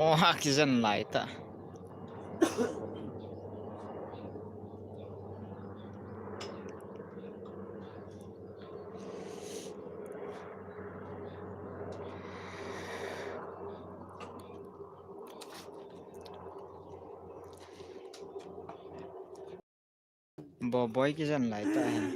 Oh, hakizan laita. Boy kizan laita hai.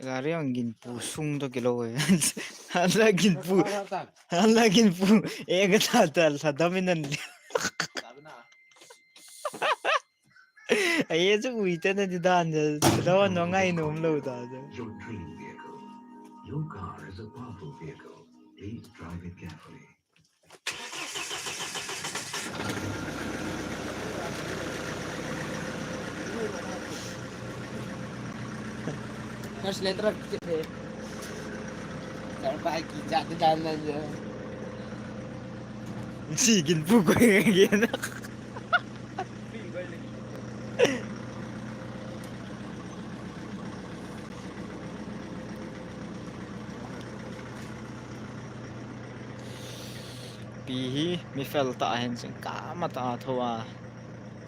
Gari angin pusung to kilo hai. Halagin pu ega tatal sadaminan. Ay so uita na di dan. Lawan no ngai no lo da. Your dream vehicle. Your car is a powerful vehicle. Please drive it carefully. First letter of the Sarpaki jati dalan niya. Sigin pu ko yan. Pihi mi fel ta hen sing kama ta thoa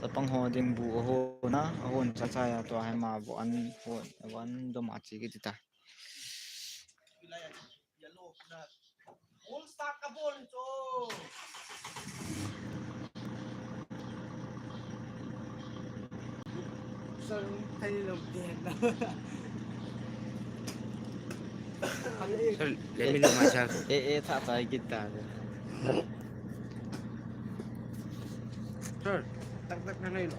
sa pangho ding bu ho na hon sa saya to hai ma bo an hon wan do ma chi ki ta Saan tayo lang din na. Sir, let me look myself. ta ta ki ta Sir, tak na yun.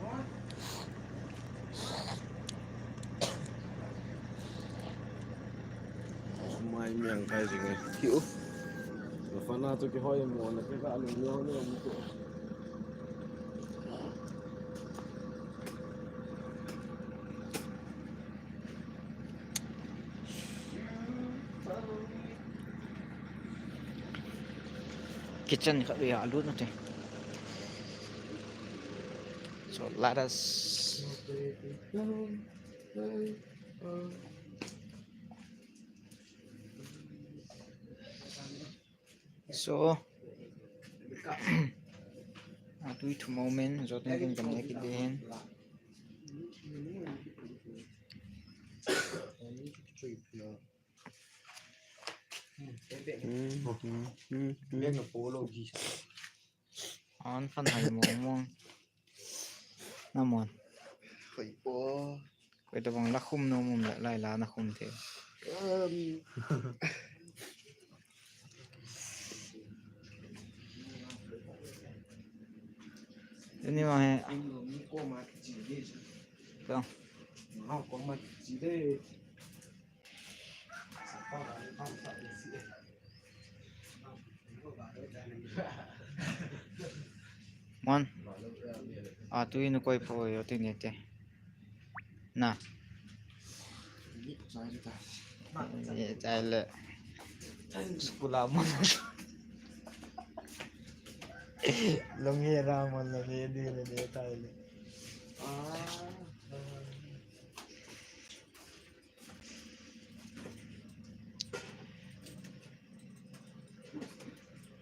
Oh. Sumay miyang kayo sige. Hiyo. Nafana to ki hoy mo na kaya alam niyo mo ko. kitchen ka ya lu no te so let us so atui thu moment zo ten kin kan ki den Biết là phố lộ gì. on fan hai mo mo namon Phải bố. ko to bang la khum no mum la lai la na khum the ini ma he Cô mà chỉ đi. không Họ có mà chỉ đi. mon atui no koi po yo tin te na ye chale skula mon longi ramon la ye di le de tale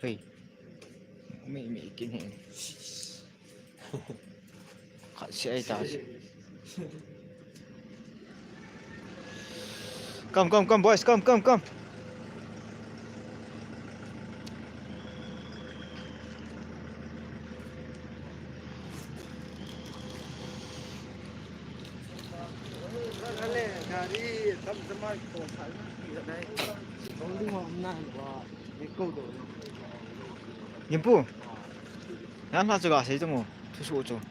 hey mi kin he kha si ai ta come boys come Dari teman-teman kosan kita Kau ni mana gua ikut tu. 님부 난 가져가 세정 뭐 투수 오죠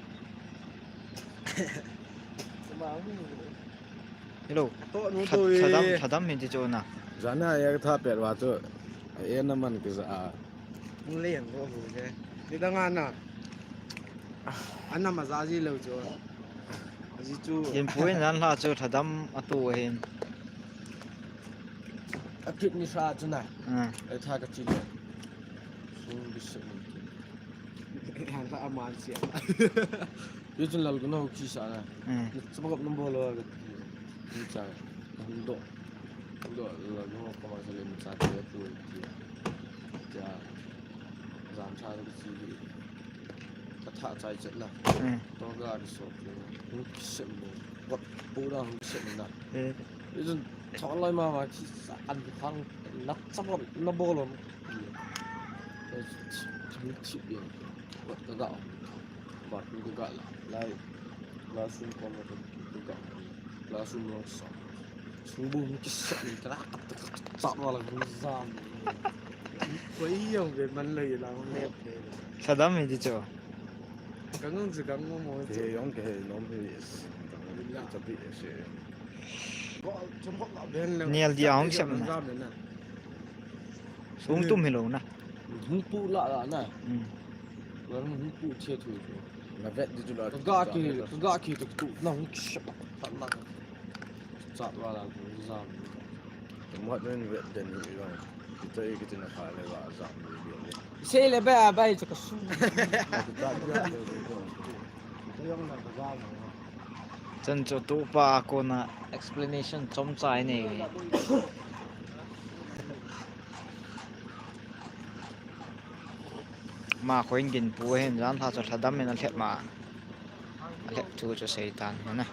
Sebab ni. 이로 Tok nu tu. 사담 민지 좋나 Zana ya tha pet wa tu. Ai na man ke sa. Mulai yang tu je. Di tengah na. Anak masaji lau jo. Aji tu. 님부에 난 가져 사담 아또 해 Akit ni sa tu na. 응 Ai tha ka chi le. Sung bis. Yang tak aman siap. Yo chun lal ko no chi sa na. 응 Sebab nombor lo ka. Ni cha. Ndo. Ndo la no ko ma sa le mi sa te tu. Ja. Zam cha ka chi. Ka tha chai chet la. 응 Tao ga đi sốt nó xịn vật bố ra không xịn nè bây giờ chọn lại mà chỉ ăn khăn nắp sắp rồi nó bô luôn chúng chịu điện vật cái gạo vật cái gạo lại lá sung con nó cái gạo lá sung nó sọ sung bùn cái xịn cái đó chọn vào là không gian Quấy nhiều về mình lì là con đẹp thế. 사담 민지 좋아 Cắn con gì cắn con mồi. thì ông cái nó mới tập bị sẽ Có trong góc ở bên là. Nhiều điều không xem nè. xuống tum hiểu na hung tu lại nè 응 nó hung tu chia thôi là vẹn đi chỗ đó cái gà kia tụ nó hung sập thật là chặt vào là cũng giảm mọi người vẹn đến rồi cái tên là phải là giảm Xe là bé bay cho cái su. chân cho tụ ba cô na explanation trong trái này mà khuyên gìn bùa hen dán thà cho thà đâm men nó thẹt mà thẹt chú cho sấy tan nữa nè